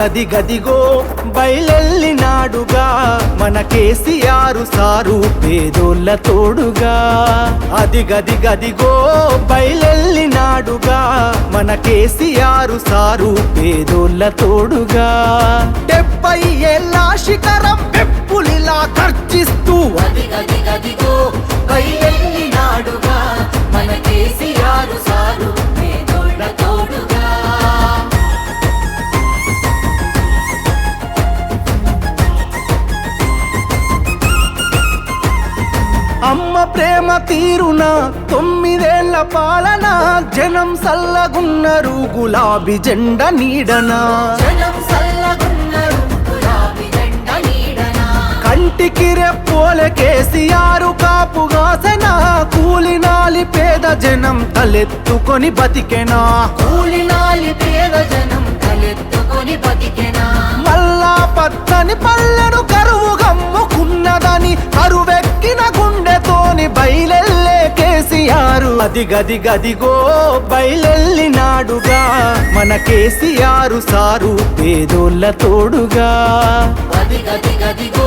గది గదిగో బయలెల్లినాడుగా మన కేసీఆర్ సారు పేదోళ్ళ తోడుగా. అది గది గదిగో బయలెల్లినాడుగా మన కేసీఆర్ సారు పేదోళ్ళ తోడుగా. 70 ఏళ్ళ శిఖరం పెప్పులిలా ఖర్చిస్తూ అది గది గదిగో బయలెల్లినాడుగా మన కేసీఆర్ సారు పేదోళ్ళ తోడుగా. అమ్మ ప్రేమ తీరున 9 ఏళ్ల పాలన, జనం సల్లగున్నరు గులాబీ జెండ నీడనా. జనం సల్లగున్నరు గులాబీ జెండ నీడనా. కంటికి రెప్పోలే కేసీఆర్ కాపుగాసెన, కూలినాలి పేద జనం తలెత్తుకొని బతికెనా. కూలినాలి పేద జనం తలెత్తుకొని బతికెనా. మల్లా పచ్చని పల్లెను కరువు గమ్ముకున్నదని కరువెక్కిన గుండెతోని బయలెల్లే కేసీఆర్. అది గది గదిగో బయలెల్లినాడుగా మన కేసీఆర్ సారు పేదోళ్ళ తోడుగా. అది గది గదిగో